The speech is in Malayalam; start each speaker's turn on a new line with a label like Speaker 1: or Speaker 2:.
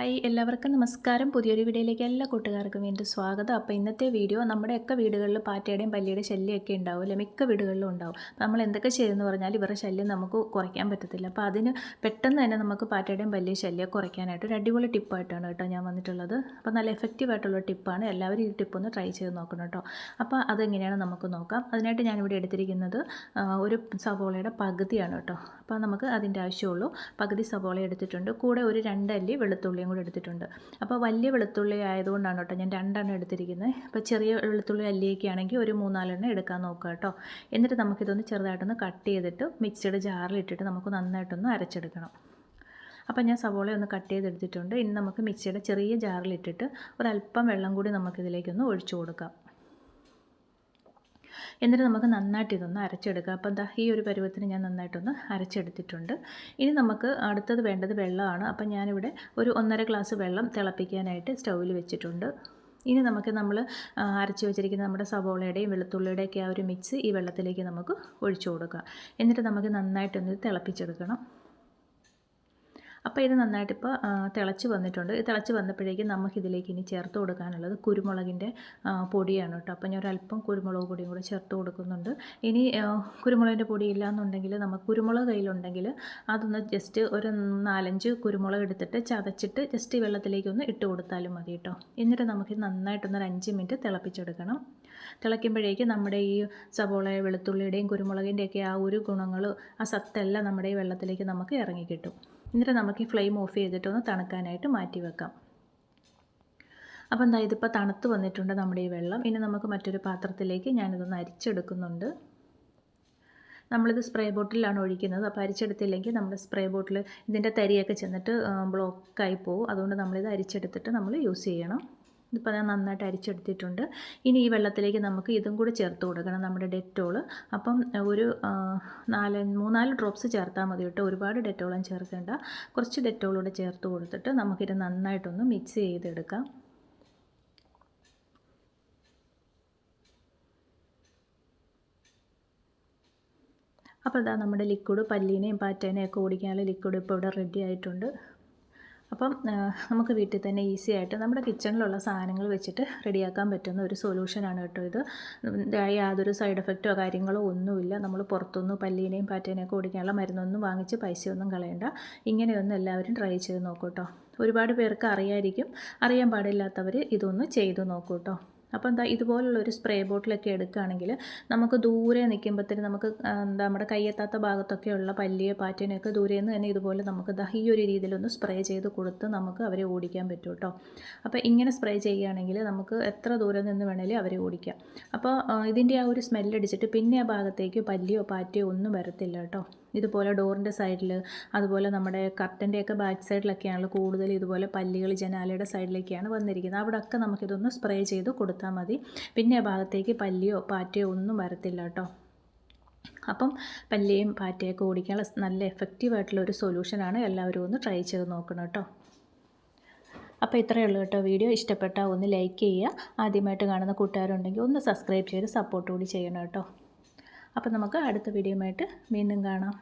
Speaker 1: ഹായ് എല്ലാവർക്കും നമസ്കാരം. പുതിയൊരു വീഡിയോയിലേക്ക് എല്ലാ കൂട്ടുകാർക്കും വീണ്ടും സ്വാഗതം. അപ്പോൾ ഇന്നത്തെ വീഡിയോ നമ്മുടെയൊക്കെ വീടുകളിൽ പാറ്റയുടെയും പല്ലിയുടെ ശല്യമൊക്കെ ഉണ്ടാവും അല്ലേ, മിക്ക വീടുകളിലും ഉണ്ടാവും. അപ്പോൾ നമ്മൾ എന്തൊക്കെ ചെയ്യുമെന്ന് പറഞ്ഞാൽ ഇവരുടെ ശല്യം നമുക്ക് കുറയ്ക്കാൻ പറ്റത്തില്ല. അപ്പോൾ അതിന് പെട്ടെന്ന് തന്നെ നമുക്ക് പാറ്റയുടെയും പല്ലിയും ശല്യം കുറയ്ക്കാനായിട്ട് ഒരു അടിപൊളി ടിപ്പായിട്ടാണ് കേട്ടോ ഞാൻ വന്നിട്ടുള്ളത്. അപ്പോൾ നല്ല എഫക്റ്റീവായിട്ടുള്ള ടിപ്പാണ്. എല്ലാവരും ഈ ടിപ്പൊന്ന് ട്രൈ ചെയ്ത് നോക്കണം കേട്ടോ. അപ്പോൾ അതെങ്ങനെയാണ് നമുക്ക് നോക്കാം. അതിനായിട്ട് ഞാനിവിടെ എടുത്തിരിക്കുന്നത് ഒരു സവോളയുടെ പകുതിയാണ് കേട്ടോ. അപ്പോൾ നമുക്ക് അതിൻ്റെ ആവശ്യമുള്ളൂ. പകുതി സവോള എടുത്തിട്ടുണ്ട്, കൂടെ ഒരു 2 അല്ലി വെളുത്തുള്ളി കൂടെ എടുത്തിട്ടുണ്ട്. അപ്പോൾ വലിയ വെളുത്തുള്ളി ആയതുകൊണ്ടാണ് കേട്ടോ ഞാൻ 2 എണ്ണം എടുത്തിരിക്കുന്നത്. അപ്പോൾ ചെറിയ വെളുത്തുള്ളി അല്ലിയൊക്കെ ആണെങ്കിൽ ഒരു 3-4 എണ്ണം എടുക്കാൻ നോക്കുക കേട്ടോ. എന്നിട്ട് നമുക്കിതൊന്ന് ചെറുതായിട്ടൊന്ന് കട്ട് ചെയ്തിട്ട് മിക്സിയുടെ ജാറിലിട്ടിട്ട് നമുക്ക് നന്നായിട്ടൊന്ന് അരച്ചെടുക്കണം. അപ്പോൾ ഞാൻ സവോള ഒന്ന് കട്ട് ചെയ്തെടുത്തിട്ടുണ്ട്. ഇനി നമുക്ക് മിക്സിയുടെ ചെറിയ ജാറിലിട്ടിട്ട് ഒരല്പം വെള്ളം കൂടി നമുക്കിതിലേക്കൊന്ന് ഒഴിച്ചു കൊടുക്കാം. എന്നിട്ട് നമുക്ക് നന്നായിട്ട് ഇതൊന്ന് അരച്ചെടുക്കാം. അപ്പോൾ ദാ ഈ ഒരു പരുവത്തിന് ഞാൻ നന്നായിട്ടൊന്ന് അരച്ചെടുത്തിട്ടുണ്ട്. ഇനി നമുക്ക് അടുത്തത് വേണ്ടത് വെള്ളമാണ്. അപ്പോൾ ഞാനിവിടെ ഒരു 1.5 ഗ്ലാസ് വെള്ളം തിളപ്പിക്കാനായിട്ട് സ്റ്റൗവിൽ വെച്ചിട്ടുണ്ട്. ഇനി നമുക്ക് നമ്മൾ അരച്ച് വെച്ചിരിക്കുന്ന നമ്മുടെ സവോളയുടെയും വെളുത്തുള്ളിയുടെയൊക്കെ ആ ഒരു മിക്സ് ഈ വെള്ളത്തിലേക്ക് നമുക്ക് ഒഴിച്ചു കൊടുക്കാം. എന്നിട്ട് നമുക്ക് നന്നായിട്ടൊന്ന് തിളപ്പിച്ചെടുക്കണം. അപ്പോൾ ഇത് നന്നായിട്ട് ഇപ്പോൾ തിളച്ച് വന്നിട്ടുണ്ട്. തിളച്ച് വന്നപ്പോഴേക്കും നമുക്കിതിലേക്ക് ഇനി ചേർത്ത് കൊടുക്കാനുള്ളത് കുരുമുളകിൻ്റെ പൊടിയാണ് കേട്ടോ. അപ്പോൾ ഞാൻ ഒരല്പം കുരുമുളക് പൊടിയും കൂടെ ചേർത്ത് കൊടുക്കുന്നുണ്ട്. ഇനി കുരുമുളകിൻ്റെ പൊടി ഇല്ലയെന്നുണ്ടെങ്കിൽ നമുക്ക് കുരുമുളക് കയ്യിലുണ്ടെങ്കിൽ അതൊന്ന് ജസ്റ്റ് ഒരു 4-5 കുരുമുളക് എടുത്തിട്ട് ചതച്ചിട്ട് ജസ്റ്റ് ഈ വെള്ളത്തിലേക്കൊന്ന് ഇട്ട് കൊടുത്താലും മതി കേട്ടോ. എന്നിട്ട് നമുക്ക് നന്നായിട്ടൊന്നൊരു 5 മിനിറ്റ് തിളപ്പിച്ചെടുക്കണം. തിളയ്ക്കുമ്പോഴേക്കും നമ്മുടെ ഈ സവോള വെളുത്തുള്ളിയുടെയും കുരുമുളകിൻ്റെയൊക്കെ ആ ഒരു ഗുണങ്ങൾ, ആ സത്തെല്ലാം നമ്മുടെ ഈ വെള്ളത്തിലേക്ക് നമുക്ക് ഇറങ്ങിക്കിട്ടും. എന്നിട്ട് നമുക്ക് ഈ ഫ്ലെയിം ഓഫ് ചെയ്തിട്ടൊന്ന് തണുക്കാനായിട്ട് മാറ്റി വെക്കാം. അപ്പോൾ എന്താ ഇതിപ്പോൾ തണുത്ത് വന്നിട്ടുണ്ട് നമ്മുടെ ഈ വെള്ളം. ഇനി നമുക്ക് മറ്റൊരു പാത്രത്തിലേക്ക് ഞാനിതൊന്ന് അരിച്ചെടുക്കുന്നുണ്ട്. നമ്മളിത് സ്പ്രേ ബോട്ടിലാണ് ഒഴിക്കുന്നത്. അപ്പോൾ അരിച്ചെടുത്തില്ലെങ്കിൽ നമ്മുടെ സ്പ്രേ ബോട്ടിൽ ഇതിൻ്റെ തരിയൊക്കെ ചെന്നിട്ട് ബ്ലോക്കായി പോകും. അതുകൊണ്ട് നമ്മളിത് അരിച്ചെടുത്തിട്ട് നമ്മൾ യൂസ് ചെയ്യണം. ഇതിപ്പോൾ ഞാൻ നന്നായിട്ട് അരിച്ചെടുത്തിട്ടുണ്ട്. ഇനി ഈ വെള്ളത്തിലേക്ക് നമുക്ക് ഇതും കൂടി ചേർത്ത് കൊടുക്കണം, നമ്മുടെ ഡെറ്റോൾ. അപ്പം ഒരു 3-4 ഡ്രോപ്സ് ചേർത്താൽ മതി കേട്ടോ. ഒരുപാട് ഡെറ്റോളും ചേർക്കേണ്ട. കുറച്ച് ഡെറ്റോളൂടെ ചേർത്ത് കൊടുത്തിട്ട് നമുക്കിത് നന്നായിട്ടൊന്ന് മിക്സ് ചെയ്തെടുക്കാം. അപ്പോൾ ഇതാ നമ്മുടെ ലിക്വിഡ് പല്ലിനെയും പാറ്റേനെയും ഒക്കെ ഓടിക്കാനുള്ള ലിക്വിഡ് ഇപ്പോൾ ഇവിടെ റെഡി ആയിട്ടുണ്ട്. അപ്പം നമുക്ക് വീട്ടിൽ തന്നെ ഈസി ആയിട്ട് നമ്മുടെ കിച്ചണിലുള്ള സാധനങ്ങൾ വെച്ചിട്ട് റെഡിയാക്കാൻ പറ്റുന്ന ഒരു സൊല്യൂഷനാണ് കേട്ടോ ഇത്. യാതൊരു സൈഡ് എഫക്റ്റോ കാര്യങ്ങളോ ഒന്നുമില്ല. നമ്മൾ പുറത്തുനിന്ന് പല്ലീനെയും പാറ്റേനെയൊക്കെ ഓടിക്കാനുള്ള മരുന്നൊന്നും വാങ്ങിച്ച് പൈസയൊന്നും കളയണ്ട. ഇങ്ങനെയൊന്നും എല്ലാവരും ട്രൈ ചെയ്ത് നോക്കൂ കേട്ടോ. ഒരുപാട് പേർക്ക് അറിയായിരിക്കും. അറിയാൻ പാടില്ലാത്തവർ ഇതൊന്ന് ചെയ്ത് നോക്കൂ കേട്ടോ. അപ്പോൾ എന്താ ഇതുപോലുള്ളൊരു സ്പ്രേ ബോട്ടിലൊക്കെ എടുക്കുകയാണെങ്കിൽ നമുക്ക് ദൂരെ നിൽക്കുമ്പോഴത്തേന് നമുക്ക് നമ്മുടെ കയ്യെത്താത്ത ഭാഗത്തൊക്കെയുള്ള പല്ലിയോ പാറ്റേനെയൊക്കെ ദൂരെ നിന്ന് തന്നെ ഇതുപോലെ നമുക്ക് ഈ ഒരു രീതിയിലൊന്ന് സ്പ്രേ ചെയ്ത് കൊടുത്ത് നമുക്ക് അവരെ ഓടിക്കാൻ പറ്റും കേട്ടോ. അപ്പോൾ ഇങ്ങനെ സ്പ്രേ ചെയ്യുകയാണെങ്കിൽ നമുക്ക് എത്ര ദൂരം നിന്ന് വേണേലും അവരെ ഓടിക്കാം. അപ്പോൾ ഇതിൻ്റെ ആ ഒരു സ്മെല്ലടിച്ചിട്ട് പിന്നെ ആ ഭാഗത്തേക്ക് പല്ലിയോ പാറ്റയോ ഒന്നും വരത്തില്ല കേട്ടോ. ഇതുപോലെ ഡോറിൻ്റെ സൈഡിൽ, അതുപോലെ നമ്മുടെ കർട്ടൻ്റെയൊക്കെ ബാക്ക് സൈഡിലൊക്കെയാണല്ലോ കൂടുതൽ ഇതുപോലെ പല്ലികൾ ജനാലയുടെ സൈഡിലേക്കാണ് വന്നിരിക്കുന്നത്. അവിടെയൊക്കെ നമുക്കിതൊന്ന് സ്പ്രേ ചെയ്ത് കൊടുത്താൽ മതി. പിന്നെ ആ ഭാഗത്തേക്ക് പല്ലിയോ പാറ്റയോ ഒന്നും വരത്തില്ല കേട്ടോ. അപ്പം പല്ലിയും പാറ്റയൊക്കെ ഓടിക്കാനുള്ള നല്ല എഫക്റ്റീവായിട്ടുള്ള ഒരു സൊല്യൂഷനാണ്. എല്ലാവരും ഒന്ന് ട്രൈ ചെയ്ത് നോക്കണം കേട്ടോ. അപ്പോൾ ഇത്രയേ ഉള്ളൂ കേട്ടോ. വീഡിയോ ഇഷ്ടപ്പെട്ടാൽ ഒന്ന് ലൈക്ക് ചെയ്യുക. ആദ്യമായിട്ട് കാണുന്ന കൂട്ടുകാരുണ്ടെങ്കിൽ ഒന്ന് സബ്സ്ക്രൈബ് ചെയ്ത് സപ്പോർട്ട് കൂടി ചെയ്യണം കേട്ടോ. അപ്പോൾ നമുക്ക് അടുത്ത വീഡിയോയുമായിട്ട് വീണ്ടും കാണാം.